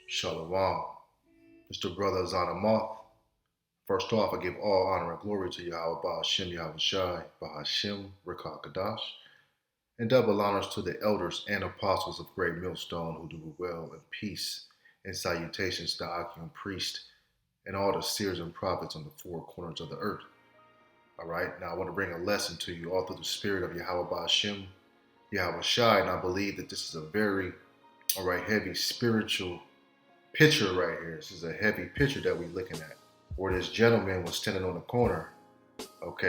Shalom. Mr. Brother AHMATH. First off, I give all honor and glory to Yahweh Ba'ashem Yahushai, Ba'ashem Rekah and double honors to the elders and apostles of Great Millstone who do well, and peace and salutations to Akim priest and all the seers and prophets on the four corners of the earth. All right, now I want to bring a lesson to you all through the spirit of Yahweh Ba'ashem Yahushai, and I believe that this is a very, heavy spiritual picture right here. This is a heavy picture that we're looking at, where this gentleman was standing on the corner,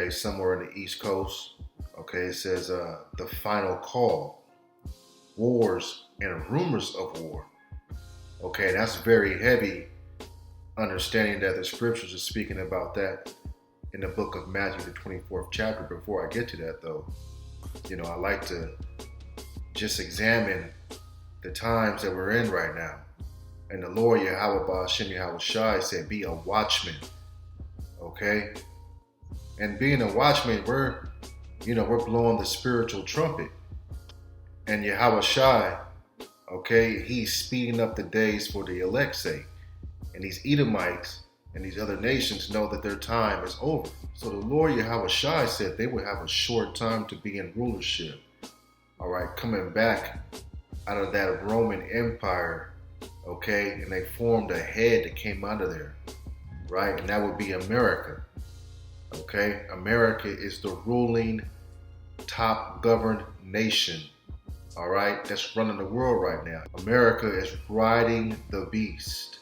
somewhere in the East Coast. It says the final call, wars and rumors of war. That's very heavy, understanding that the scriptures are speaking about that in the book of Matthew, the 24th chapter. Before I get to that though, I like to just examine the times that we're in right now. And the Lord Yahweh Ba'ashem Yahushai said, be a watchman. And being a watchman, we're blowing the spiritual trumpet. And Yahushai, he's speeding up the days for the elect's sake. And these Edomites and these other nations know that their time is over. So the Lord Yahushai said they would have a short time to be in rulership. Coming back out of that Roman Empire. And they formed a head that came out of there, right? And that would be America. America is the ruling, top governed nation, that's running the world right now. America is riding the beast,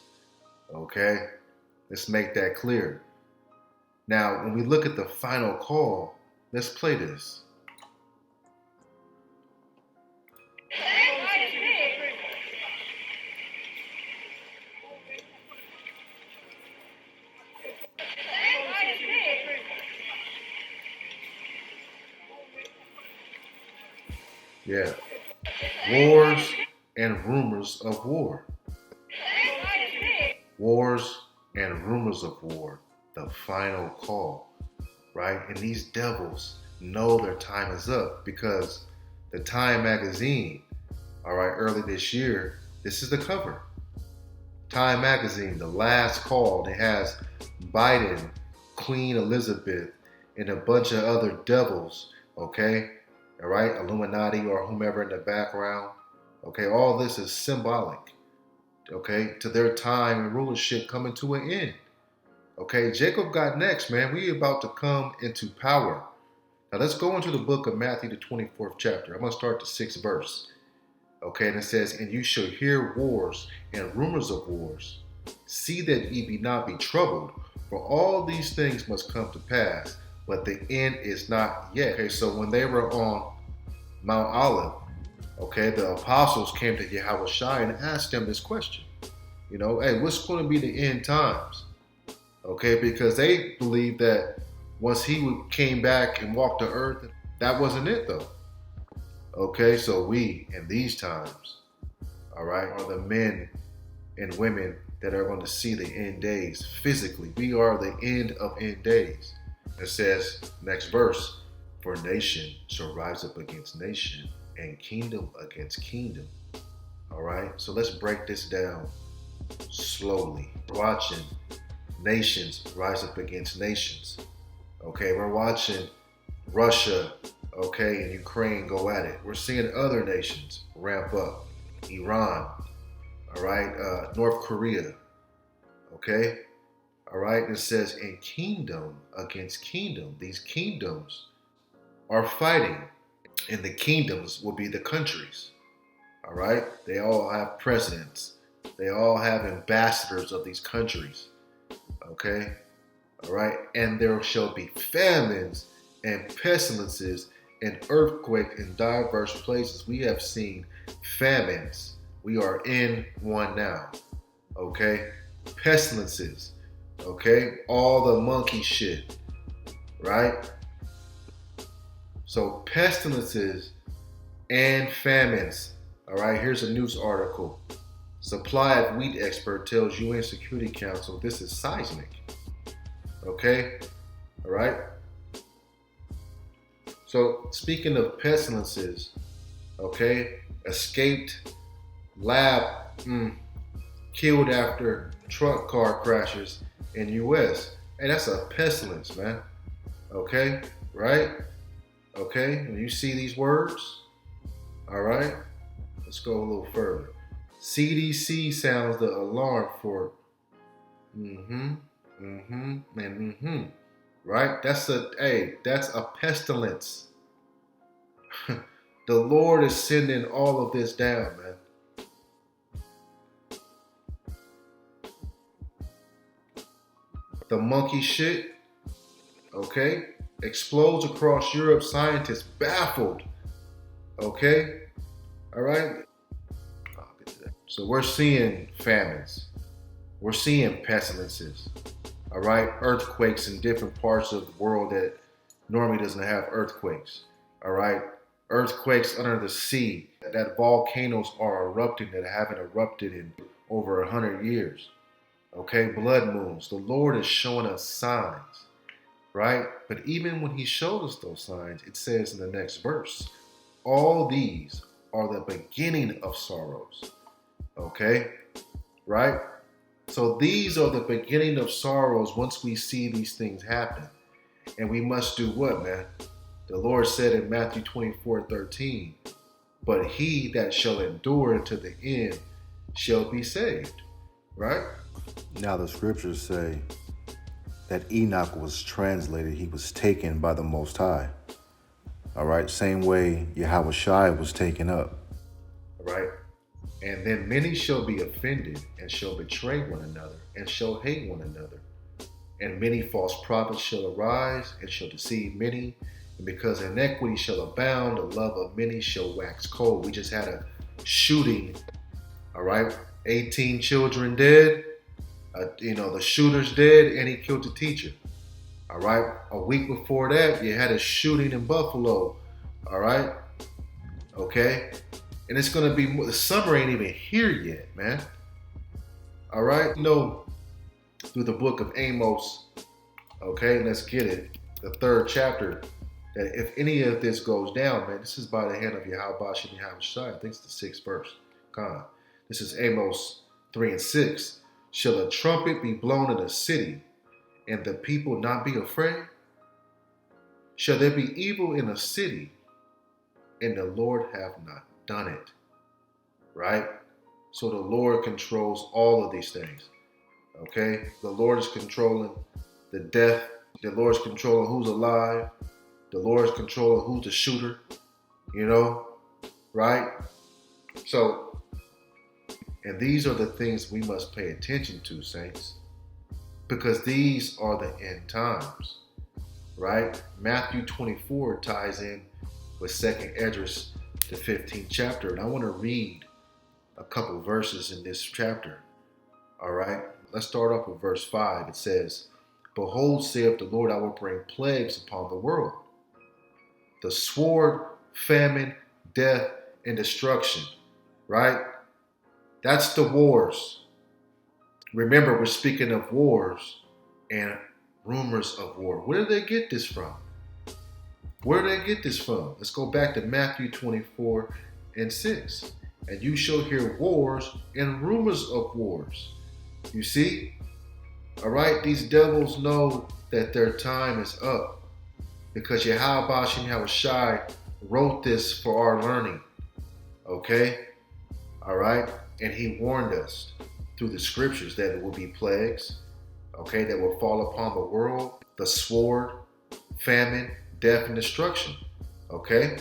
Let's make that clear. Now, when we look at the final call, let's play this. Yeah. Wars and rumors of war. Wars and rumors of war. The final call, right? And these devils know their time is up because the Time magazine, early this year, this is the cover. Time magazine, the last call. It has Biden, Queen Elizabeth, and a bunch of other devils, Illuminati or whomever in the background. All this is symbolic, to their time and rulership coming to an end. Jacob got next, man. We about to come into power. Now let's go into the book of Matthew, the 24th chapter. I'm going to start the 6th verse. And it says, and you shall hear wars and rumors of wars. See that ye be not be troubled, for all these things must come to pass, but the end is not yet. So when they were on Mount Olive, the apostles came to Yahushai and asked him this question. Hey, what's going to be the end times? Because they believed that once he came back and walked the earth, that wasn't it though. So we in these times, are the men and women that are going to see the end days physically. We are the end of end days. It says, next verse, for nation shall rise up against nation and kingdom against kingdom. So let's break this down slowly. We're watching nations rise up against nations. We're watching Russia, and Ukraine go at it. We're seeing other nations ramp up. Iran, North Korea, it says in kingdom against kingdom. These kingdoms are fighting, and the kingdoms will be the countries. They all have presidents. They all have ambassadors of these countries. And there shall be famines and pestilences and earthquakes in diverse places. We have seen famines. We are in one now. Pestilences. All the monkey shit. So pestilences and famines. Here's a news article. Supply of wheat expert tells UN Security Council this is seismic. So speaking of pestilences, escaped lab killed after truck car crashes in U.S. Hey, that's a pestilence, man. Okay, right? Okay, when you see these words, all right, let's go a little further. CDC sounds the alarm for and right? That's a pestilence. The Lord is sending all of this down, man. The monkey shit, okay, explodes across Europe. Scientists baffled, okay, all right. So we're seeing famines, we're seeing pestilences, all right, earthquakes in different parts of the world that normally doesn't have earthquakes, all right, earthquakes under the sea, that volcanoes are erupting that haven't erupted in over 100 years. Okay, blood moons. The Lord is showing us signs, right? But even when he showed us those signs, it says in the next verse, all these are the beginning of sorrows. Okay, right? So these are the beginning of sorrows once we see these things happen. And we must do what, man? The Lord said in Matthew 24:13, but he that shall endure unto the end shall be saved, right? Now the scriptures say that Enoch was translated, he was taken by the Most High. All right, same way Yahushua was taken up. All right. And then many shall be offended and shall betray one another and shall hate one another. And many false prophets shall arise and shall deceive many. And because iniquity shall abound, the love of many shall wax cold. We just had a shooting, all right? 18 children dead. The shooter's dead and he killed the teacher. All right. A week before that, you had a shooting in Buffalo. All right. Okay. And it's going to be, the summer ain't even here yet, man. All right. Through the book of Amos, okay, let's get it. The 3rd chapter, that if any of this goes down, man, this is by the hand of Yahweh Shem Yahushua. I think it's the 6th verse. Come on. This is Amos 3:6. Shall a trumpet be blown in a city, and the people not be afraid? Shall there be evil in a city, and the Lord have not done it? Right? So the Lord controls all of these things. Okay? The Lord is controlling the death. The Lord is controlling who's alive. The Lord is controlling who's the shooter. Right? So, and these are the things we must pay attention to, saints, because these are the end times, right? Matthew 24 ties in with 2nd Esdras, the 15th chapter, and I want to read a couple verses in this chapter, all right? Let's start off with verse 5. It says, behold, saith the Lord, I will bring plagues upon the world, the sword, famine, death, and destruction, right? That's the wars. Remember, we're speaking of wars and rumors of war. Where did they get this from? Where did they get this from? Let's go back to Matthew 24:6. And you shall hear wars and rumors of wars. You see? All right, these devils know that their time is up because Yahweh Shem Yahushua wrote this for our learning. Okay? All right? And he warned us through the scriptures that it will be plagues, okay, that will fall upon the world, the sword, famine, death, and destruction, okay?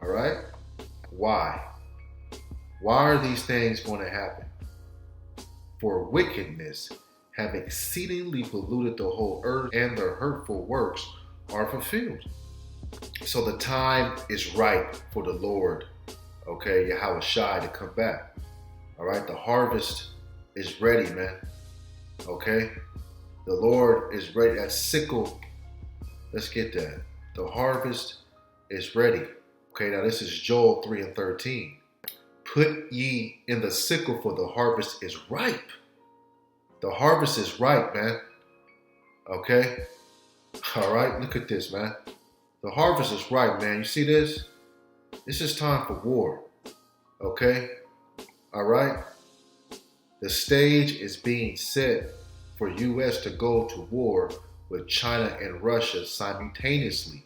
All right? Why? Why are these things going to happen? For wickedness have exceedingly polluted the whole earth, and their hurtful works are fulfilled. So the time is ripe for the Lord, okay, Yahushua, to come back. All right, the harvest is ready, man. Okay, the Lord is ready. That sickle, let's get that. The harvest is ready. Okay, now this is Joel 3:13. Put ye in the sickle, for the harvest is ripe. The harvest is ripe, man. Okay, all right, look at this, man. The harvest is ripe, man. You see this? This is time for war. Okay. All right. The stage is being set for U.S. to go to war with China and Russia simultaneously.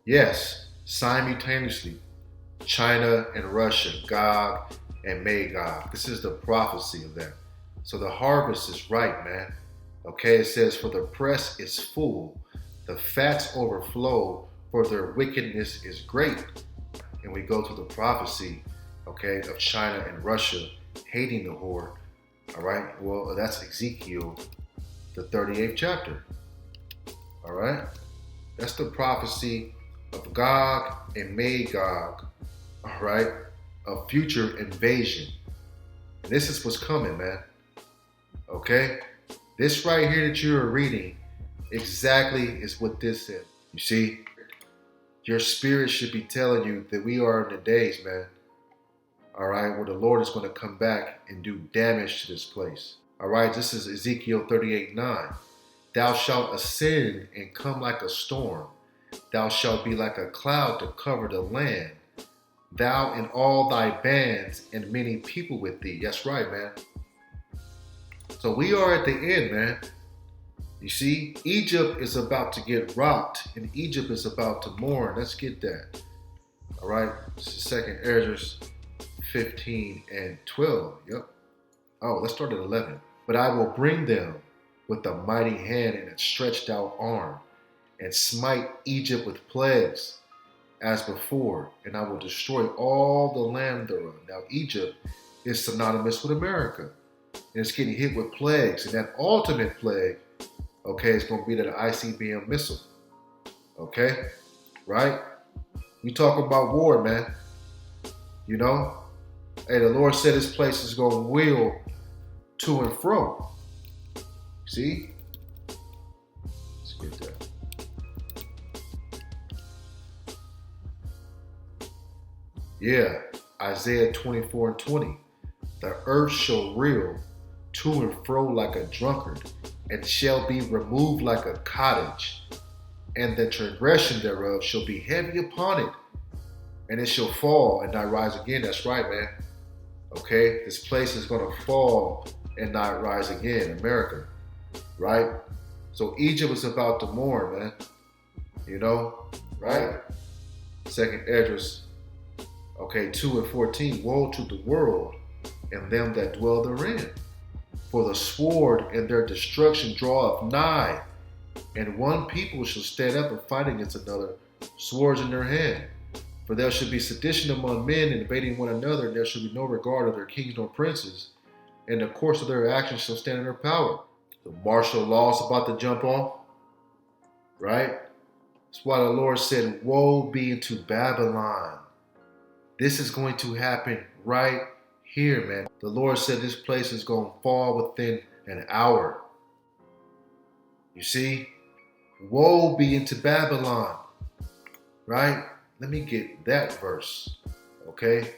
Yes, simultaneously. China and Russia, Gog and Magog. This is the prophecy of that. So the harvest is ripe, man. Okay, it says, for the press is full, the fats overflow, for their wickedness is great. And we go to the prophecy, okay, of China and Russia hating the whore. All right, well, that's Ezekiel, the 38th chapter. All right, that's the prophecy of Gog and Magog, all right, of future invasion. And this is what's coming, man. Okay, this right here that you are reading exactly is what this is. You see, your spirit should be telling you that we are in the days, man, all right, where the Lord is going to come back and do damage to this place. All right, this is Ezekiel 38:9. Thou shalt ascend and come like a storm. Thou shalt be like a cloud to cover the land. Thou and all thy bands and many people with thee. That's right, man. So we are at the end, man. You see, Egypt is about to get rocked, and Egypt is about to mourn. Let's get that. All right, this is 2nd Ezra 15 and 12. Yep. Oh, let's start at 11. But I will bring them with a mighty hand and a stretched out arm, and smite Egypt with plagues as before, and I will destroy all the land thereof. Now, Egypt is synonymous with America, and it's getting hit with plagues, and that ultimate plague, okay, is going to be that ICBM missile. Okay, right? We talk about war, man. You know, hey, the Lord said His place is going to wheel to and fro. See? Let's get that. Yeah, Isaiah 24 and 20. The earth shall reel to and fro like a drunkard, and shall be removed like a cottage, and the transgression thereof shall be heavy upon it, and it shall fall and not rise again. That's right, man. Okay, this place is going to fall and not rise again, America, right? So Egypt is about to mourn, man. You know, right? 2nd Ezra, okay, 2 and 14. Woe to the world and them that dwell therein, for the sword and their destruction draweth nigh, and one people shall stand up and fight against another, swords in their hand. For there shall be sedition among men, invading one another, and there shall be no regard of their kings nor princes, and the course of their actions shall stand in their power. The martial law is about to jump off, right? That's why the Lord said, woe be unto Babylon. This is going to happen right here, man. The Lord said this place is going to fall within an hour. You see? Woe be unto Babylon, right? Let me get that verse, okay?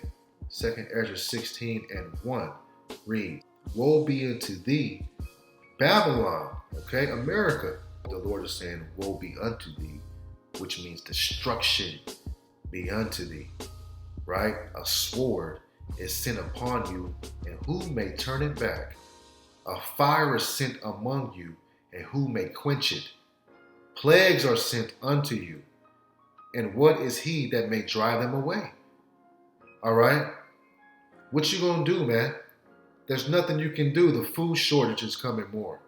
2nd Ezra 16 and 1. Read, woe be unto thee, Babylon, okay? America. The Lord is saying, woe be unto thee, which means destruction be unto thee, right? A sword is sent upon you, and who may turn it back? A fire is sent among you, and who may quench it? Plagues are sent unto you, and what is he that may drive them away? All right? What you gonna do, man? There's nothing you can do. The food shortage is coming more.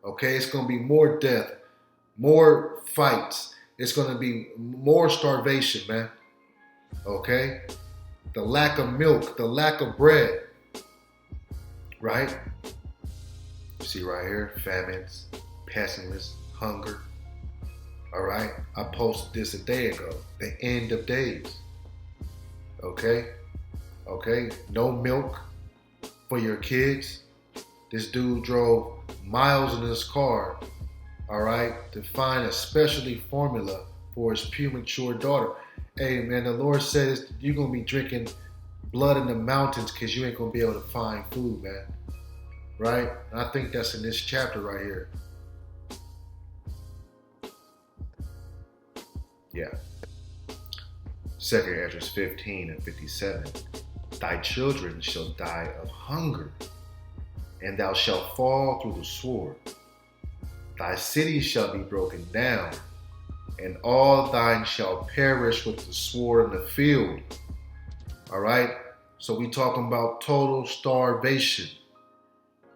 Okay? It's gonna be more death, more fights. It's gonna be more starvation, man. Okay? The lack of milk, the lack of bread. Right? You see right here, famines, pestilence, hunger. All right? I posted this a day ago. The end of days. Okay? Okay? No milk for your kids. This dude drove miles in his car, all right, to find a specialty formula for his premature daughter. Hey, man, the Lord says you're going to be drinking blood in the mountains because you ain't going to be able to find food, man. Right? And I think that's in this chapter right here. Yeah. 2nd Ezra 15 and 57. Thy children shall die of hunger, and thou shalt fall through the sword. Thy cities shall be broken down, and all thine shall perish with the sword in the field. All right? So we talking about total starvation.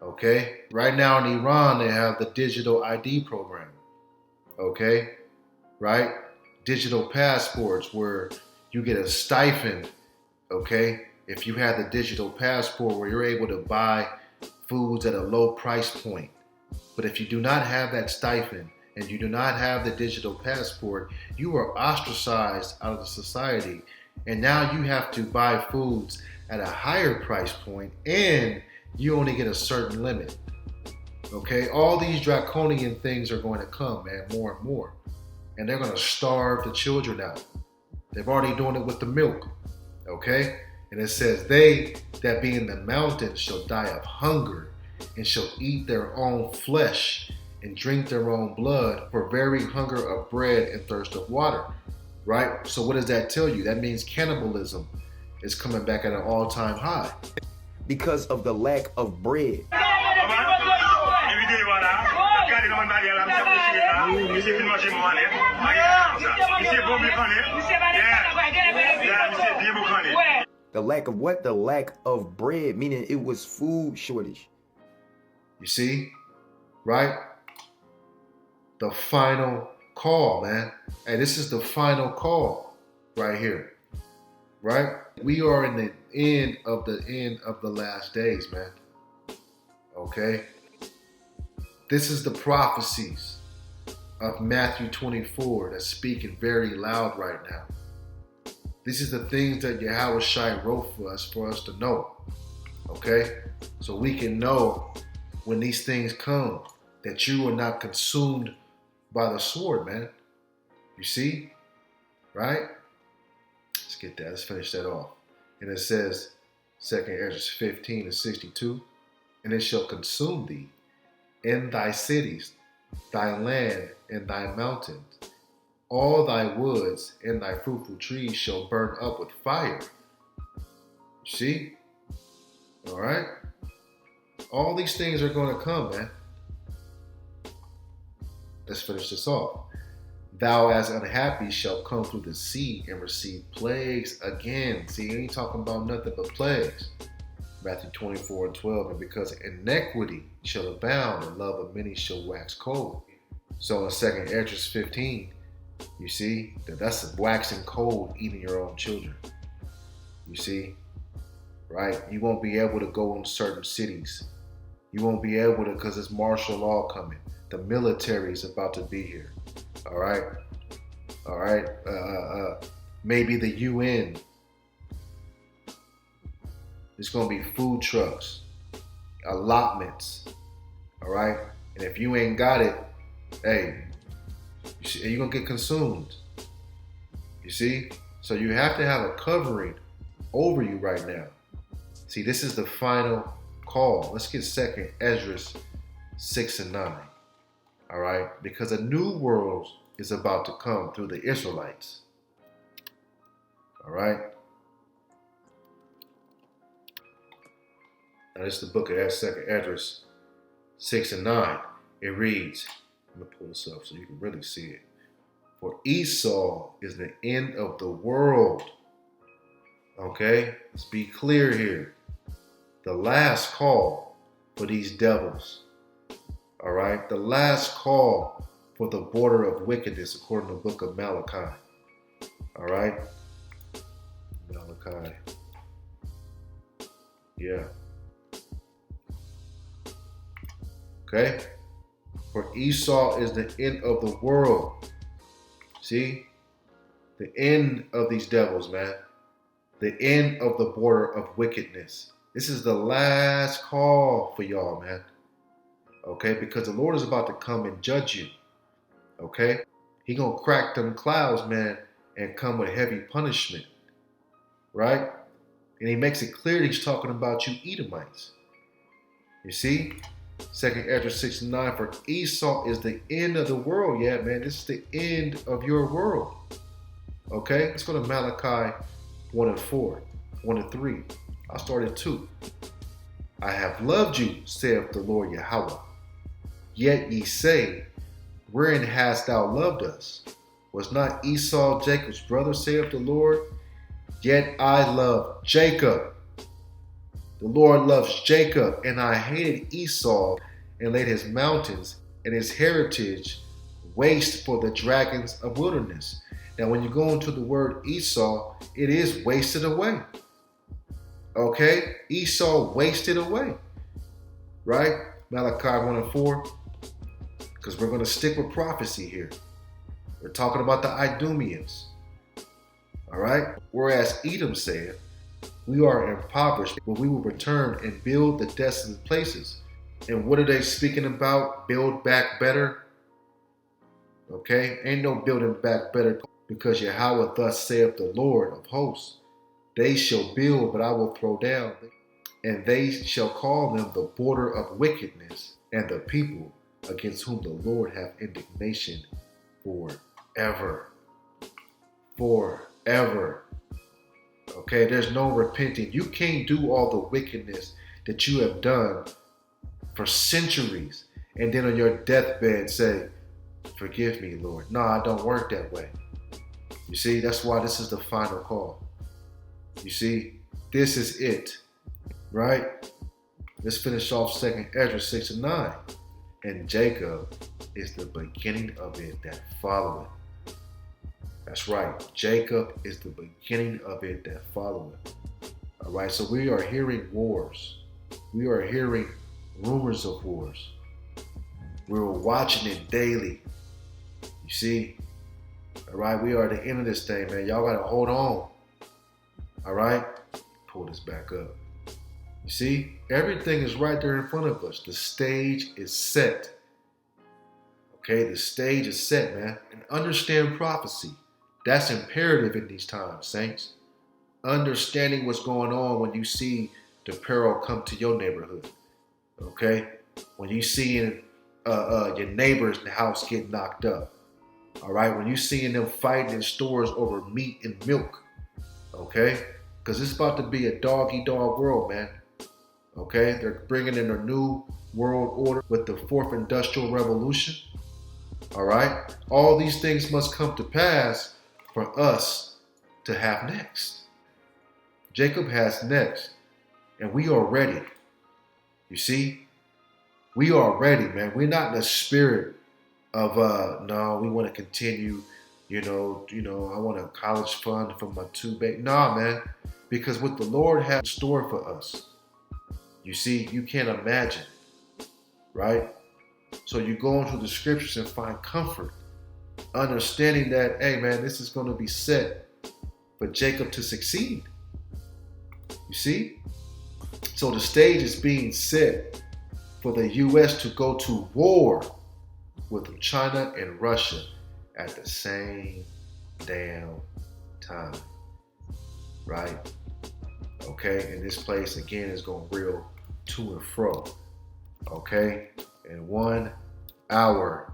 Okay? Right now in Iran, they have the digital ID program. Okay? Right? Digital passports where you get a stipend. Okay? If you have the digital passport where you're able to buy foods at a low price point. But if you do not have that stipend and you do not have the digital passport, you are ostracized out of the society. And now you have to buy foods at a higher price point and you only get a certain limit. Okay? All these draconian things are going to come, man, more and more. And they're going to starve the children out. They've already doing it with the milk. Okay? And it says, they that be in the mountains shall die of hunger and shall eat their own flesh and drink their own blood for very hunger of bread and thirst of water. Right? So what does that tell you? That means cannibalism is coming back at an all-time high. Because of the lack of bread. The lack of what? The lack of bread, meaning it was food shortage. You see? Right? The final call, man. Hey, this is the final call right here. Right? We are in the end of the last days, man. Okay? This is the prophecies of Matthew 24 that's speaking very loud right now. This is the things that Yahweh Shai wrote for us to know. Okay? So we can know when these things come that you are not consumed by the sword, man. You see? Right? Let's get that. Let's finish that off. And it says, 2nd Ezra 15 and 62, and it shall consume thee in thy cities, thy land, and thy mountains. All thy woods and thy fruitful trees shall burn up with fire. You see? All right? All these things are going to come, man. Let's finish this off. Thou as unhappy shalt come through the sea and receive plagues again. See, he ain't talking about nothing but plagues. Matthew 24 and 12, and because iniquity shall abound, and love of many shall wax cold. So in 2nd Ezra 15, you see, that's waxing cold, eating your own children. You see, right? You won't be able to go in certain cities. You won't be able to, because it's martial law coming. The military is about to be here. All right? All right? Maybe the UN. There's going to be food trucks, allotments. All right? And if you ain't got it, hey, you're going to get consumed. You see? So you have to have a covering over you right now. See, this is the final call. Let's get 2nd Ezra 6 and 9. All right? Because a new world is about to come through the Israelites. All right? Now, this is the book of 2nd Ezra 6 and 9. It reads, I'm going to pull this up so you can really see it. For Esau is the end of the world. Okay? Let's be clear here. The last call for these devils. All right? The last call for the border of wickedness according to the book of Malachi. All right? Malachi. Yeah. Okay? For Esau is the end of the world. See? The end of these devils, man. The end of the border of wickedness. This is the last call for y'all, man. Okay? Because the Lord is about to come and judge you. Okay? He gonna crack them clouds, man, and come with heavy punishment. Right? And he makes it clear that he's talking about you Edomites. You see? 2nd Ezra 6 and 9, for Esau is the end of the world. Yeah, man, this is the end of your world. Okay? Let's go to Malachi 1 and 4, 1 and 3. I'll start at 2. I have loved you, saith the Lord Yahweh. Yet ye say, wherein hast thou loved us? Was not Esau Jacob's brother, saith the Lord? Yet I love Jacob. The Lord loves Jacob, and I hated Esau, and laid his mountains and his heritage waste for the dragons of wilderness. Now, when you go into the word Esau, it is wasted away. Okay? Esau wasted away. Right? Malachi 1 and 4. Because we're going to stick with prophecy here. We're talking about the Idumeans. All right? Whereas Edom said, we are impoverished, but we will return and build the desolate places. And what are they speaking about? Build back better? Okay? Ain't no building back better, because Yahweh thus saith the Lord of hosts. They shall build, but I will throw down. And they shall call them the border of wickedness, and the people against whom the Lord hath indignation forever. Forever. Okay, there's no repenting. You can't do all the wickedness that you have done for centuries and then on your deathbed say, forgive me, Lord. No, I don't work that way. You see, that's why this is the final call. You see, this is it, right? Let's finish off 2nd Ezra 6 and 9. And Jacob is the beginning of it that followeth. That's right. Jacob is the beginning of it that followeth. All right. So we are hearing wars. We are hearing rumors of wars. We're watching it daily. You see? All right. We are at the end of this thing, man. Y'all got to hold on. All right. Pull this back up. You see? Everything is right there in front of us. The stage is set. Okay. The stage is set, man. And understand prophecy. That's imperative in these times, saints. Understanding what's going on when you see the peril come to your neighborhood. Okay? When you seeing your neighbor's house get knocked up. All right? When you seeing them fighting in stores over meat and milk. Okay? Because it's about to be a dog-eat-dog world, man. Okay? They're bringing in a new world order with the 4th Industrial Revolution. All right? All these things must come to pass for us to have next. Jacob has next, and we are ready. You see, we are ready, man. We're not in the spirit of no, we want to continue. I want a college fund for my 2 babies. Nah, man, because what the Lord has in store for us, you see, you can't imagine, right? So you go into the scriptures and find comfort. Understanding that, hey man, this is going to be set for Jacob to succeed. You see? So the stage is being set for the U.S. to go to war with China and Russia at the same damn time. Right? Okay? And this place, again, is going reel to and fro. Okay? In 1 hour.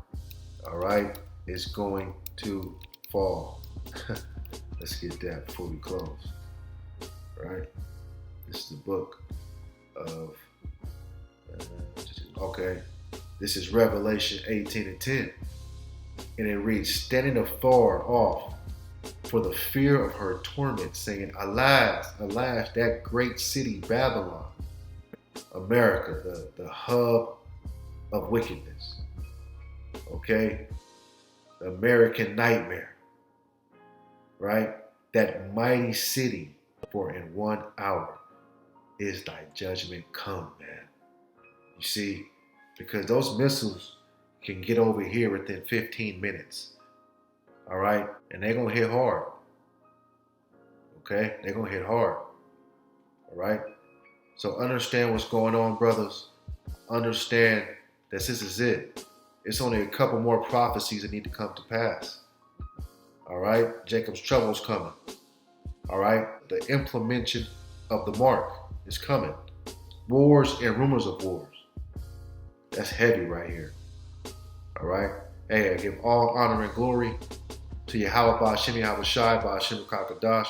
All right? Is going to fall. Let's get that before we close. Right? This is the book of, this is Revelation 18 and 10. And it reads, standing afar off for the fear of her torment, saying, alas, alas, that great city Babylon, America, the hub of wickedness. Okay? The American nightmare, right? That mighty city, for in 1 hour is thy judgment come, man. You see, because those missiles can get over here within 15 minutes, all right? And they're going to hit hard, okay? They're going to hit hard, all right? So understand what's going on, brothers. Understand that this is it. It's only a couple more prophecies that need to come to pass. All right? Jacob's trouble is coming. All right? The implementation of the mark is coming. Wars and rumors of wars. That's heavy right here. All right? Hey, I give all honor and glory to Yahweh Ba'Shem Yahweh Shai Ba'Shem Kakadash.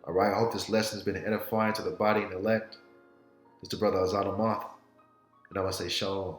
All right? I hope this lesson has been edifying to the body and elect. It's the brother AHMATH. And I'm going to say shalom.